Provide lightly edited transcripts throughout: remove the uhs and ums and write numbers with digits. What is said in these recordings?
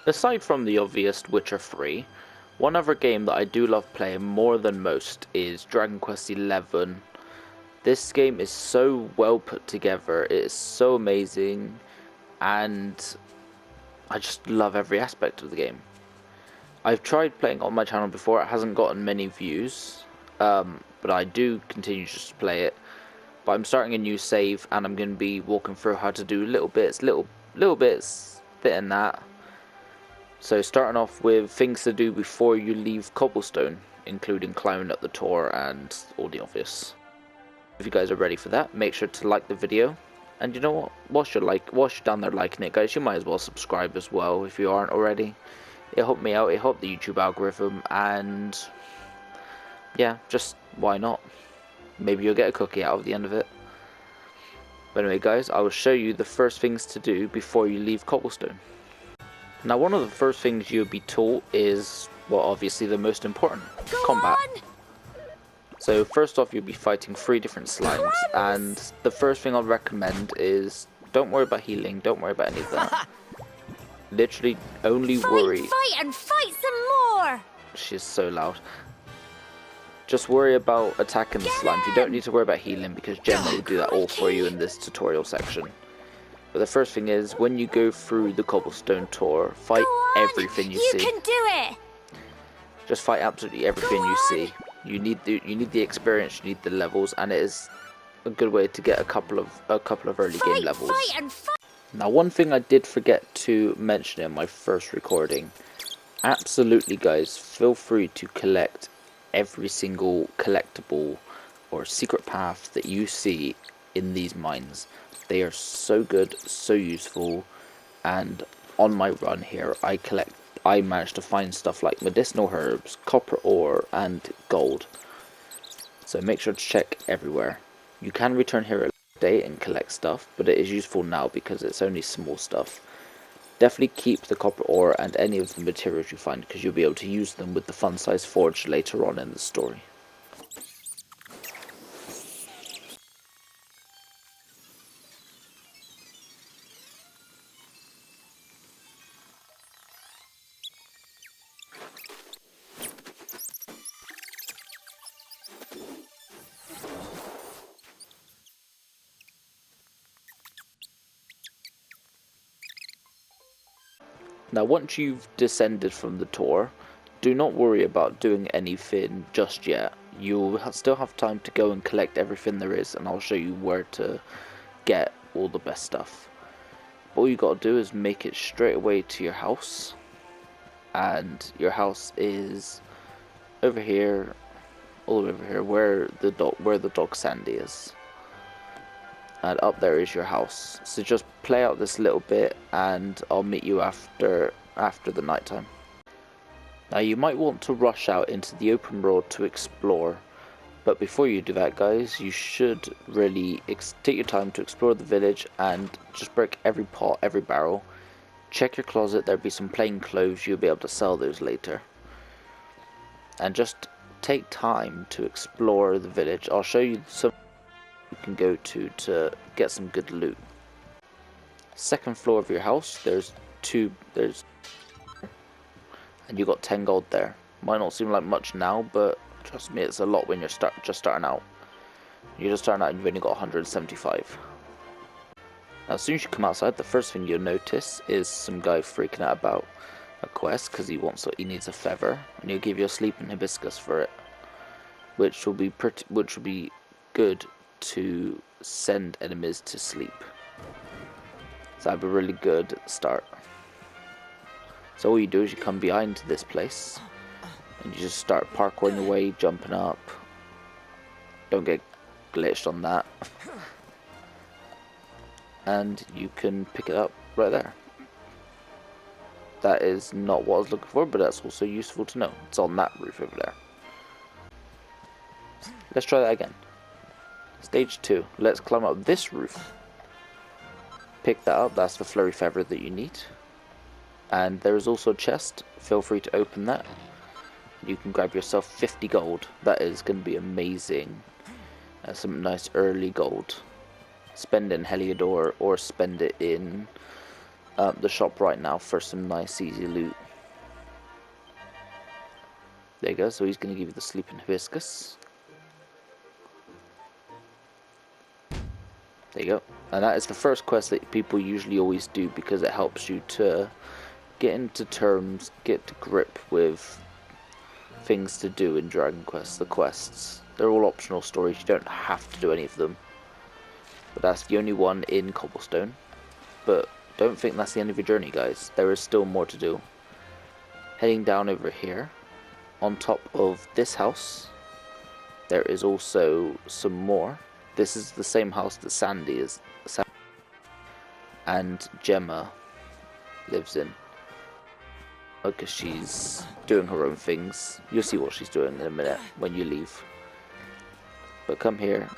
Aside from the obvious Witcher 3, one other game that I do love playing more than most is Dragon Quest XI. This game is so well put together, it is so amazing, and I just love every aspect of the game. I've tried playing on my channel before, it hasn't gotten many views, but I do continue just to play it. But I'm starting a new save, and I'm going to be walking through how to do little bits, bit and that. So starting off with things to do before you leave Cobblestone, including climbing up the tower and all the obvious. If you guys are ready for that, make sure to like the video. And you know what, whilst you're down there liking it, guys, you might as well subscribe as well if you aren't already. It helped me out, it helped the YouTube algorithm, and yeah, just why not? Maybe you'll get a cookie out of the end of it. But anyway guys, I will show you the first things to do before you leave Cobblestone. Now one of the first things you'll be taught is, well, obviously the most important, combat. So first off, you'll be fighting 3 different slimes, and the first thing I'll recommend is don't worry about healing, don't worry about any of that. Literally only worry. Fight and fight some more! She's so loud. Just worry about attacking the slimes. You don't need to worry about healing because Gemma will do that all for you in this tutorial section. But the first thing is, when you go through the Cobblestone tour, fight everything you see. You can do it! Just fight absolutely everything you see. You need the experience, you need the levels, and it is a good way to get a couple of early game levels. Now one thing I did forget to mention in my first recording, absolutely guys, feel free to collect every single collectible or secret path that you see in these mines. They are so good, so useful, and on my run here I managed to find stuff like medicinal herbs, copper ore, and gold. So make sure to check everywhere. You can return here at a day and collect stuff, but it is useful now because it's only small stuff. Definitely keep the copper ore and any of the materials you find, because you'll be able to use them with the fun size forge later on in the story. Now once you've descended from the tour, do not worry about doing anything just yet. You'll still have time to go and collect everything there is, and I'll show you where to get all the best stuff. All you gotta do is make it straight away to your house, and your house is over here, all over here, where the dog Sandy is. And up there is your house. So just play out this little bit, and I'll meet you after the nighttime. Now you might want to rush out into the open road to explore, but before you do that guys, you should really take your time to explore the village and just break every pot, every barrel. Check your closet, there'll be some plain clothes, you'll be able to sell those later. And just take time to explore the village. I'll show you some you can go to get some good loot. Second floor of your house, and you got 10 gold there. Might not seem like much now, but trust me, it's a lot when you're just starting out. You're just starting out and you've only got 175. Now as soon as you come outside, the first thing you'll notice is some guy freaking out about a quest because he needs a feather, and he'll give you a sleeping hibiscus for it, which will be good to send enemies to sleep. So that'd be a really good start. So all you do is you come behind this place and you just start parkouring your way, jumping up. Don't get glitched on that. And you can pick it up right there. That is not what I was looking for, but that's also useful to know. It's on that roof over there. Let's try that again. Stage 2. Let's climb up this roof. Pick that up. That's the flurry feather that you need. And there is also a chest. Feel free to open that. You can grab yourself 50 gold. That is going to be amazing. Some nice early gold. Spend it in Heliodor or spend it in the shop right now for some nice easy loot. There you go, so he's going to give you the sleeping hibiscus. There you go. And that is the first quest that people usually always do because it helps you to get into terms, get to grip with things to do in Dragon Quest. The quests, they're all optional stories, you don't have to do any of them. But that's the only one in Cobblestone. But don't think that's the end of your journey, guys. There is still more to do. Heading down over here, on top of this house, there is also some more. This is the same house that Sandy and Gemma lives in. Because she's doing her own things. You'll see what she's doing in a minute when you leave. But come here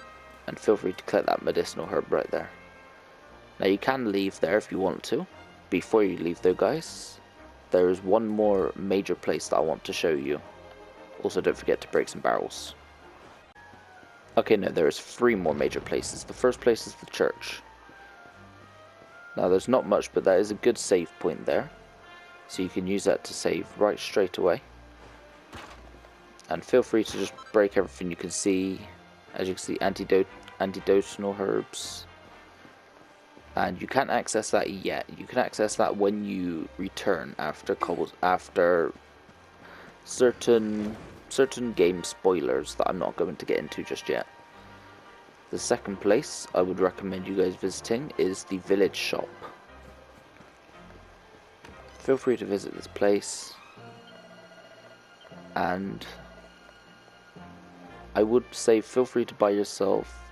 and feel free to collect that medicinal herb right there. Now you can leave there if you want to. Before you leave though, guys, there is one more major place that I want to show you. Also, don't forget to break some barrels. Okay, no, there is 3 more major places. The first place is the church. Now there's not much, but that is a good save point there. So you can use that to save right straight away. And feel free to just break everything you can see. As you can see, antidotal herbs. And you can't access that yet. You can access that when you return after certain game spoilers that I'm not going to get into just yet. The second place I would recommend you guys visiting is the village shop. Feel free to visit this place, and I would say feel free to buy yourself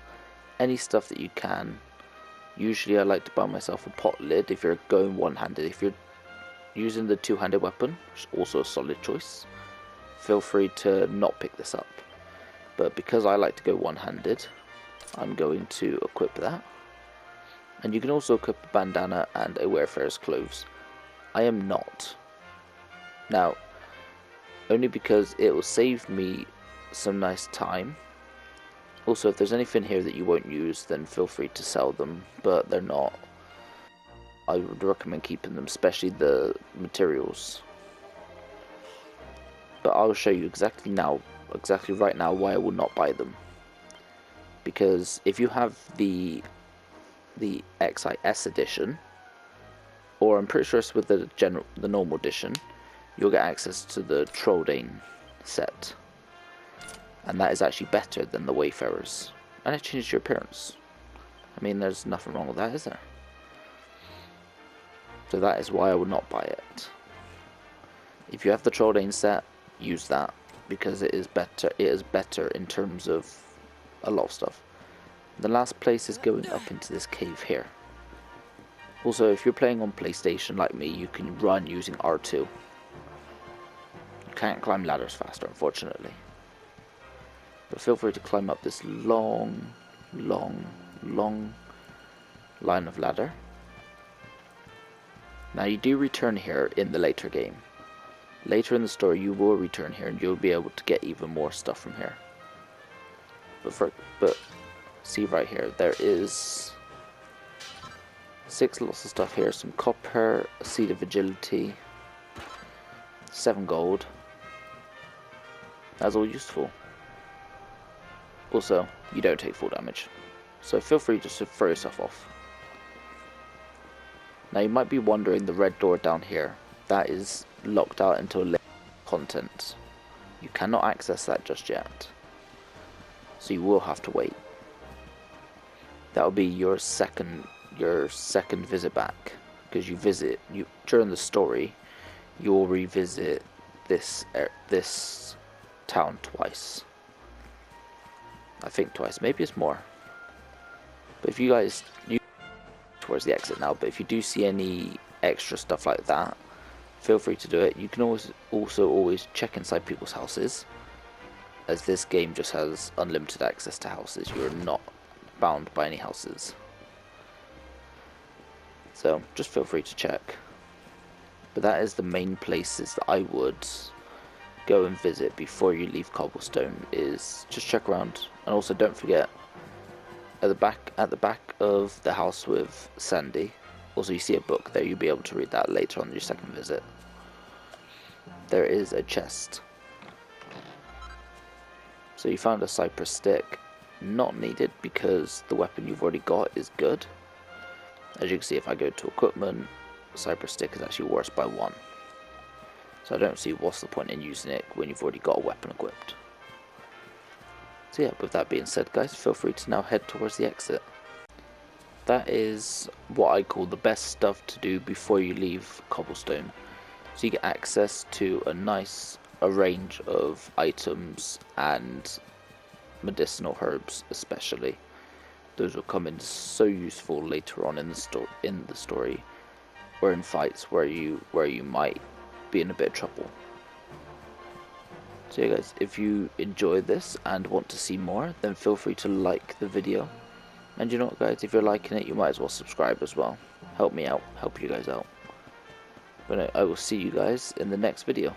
any stuff that you can. Usually I like to buy myself a pot lid if you're going one-handed. If you're using the two-handed weapon, which is also a solid choice, feel free to not pick this up. But because I like to go one-handed, I'm going to equip that. And you can also equip a bandana and a Wayfarer's clothes. I am not. Now, only because it will save me some nice time. Also, if there's anything here that you won't use, then feel free to sell them, but they're not. I would recommend keeping them, especially the materials. But I'll show you exactly right now why I will not buy them. Because if you have the XIS edition, or I'm pretty sure it's with the normal edition, you'll get access to the Trolldain set. And that is actually better than the Wayfarers. And it changes your appearance. I mean, there's nothing wrong with that, is there? So that is why I would not buy it. If you have the Trolldain set, use that. Because it is better. It is better in terms of a lot of stuff. The last place is going up into this cave here. Also, if you're playing on PlayStation like me, you can run using R2. You can't climb ladders faster, unfortunately. But feel free to climb up this long line of ladder. Now you do return here in the later game. Later in the story you will return here and you'll be able to get even more stuff from here. But see right here, there is 6 lots of stuff here. Some copper, a seed of agility, 7 gold. That's all useful. Also, you don't take full damage, so feel free just to throw yourself off. Now you might be wondering, the red door down here, that is locked out until later content. You cannot access that just yet, so you will have to wait. That will be your second visit back, because during the story, you will revisit this town twice. I think twice, maybe it's more. But if you guys, towards the exit now, but if you do see any extra stuff like that, feel free to do it. You can also always check inside people's houses, as this game just has unlimited access to houses. You're not bound by any houses. So just feel free to check. But that is the main places that I would go and visit before you leave Cobblestone, is just check around. And also don't forget, at the back of the house with Sandy, Also, you see a book there, you'll be able to read that later on your second visit. There is a chest. So you found a cypress stick. Not needed because the weapon you've already got is good. As you can see, if I go to equipment, cypress stick is actually worse by 1. So I don't see what's the point in using it when you've already got a weapon equipped. So yeah, with that being said guys, feel free to now head towards the exit. That is what I call the best stuff to do before you leave Cobblestone. So you get access to a range of items and medicinal herbs especially. Those will come in so useful later on in the story or in fights where you might be in a bit of trouble. So yeah guys, if you enjoyed this and want to see more, then feel free to like the video. And you know what guys, if you're liking it, you might as well subscribe as well. Help me out, help you guys out. But I will see you guys in the next video.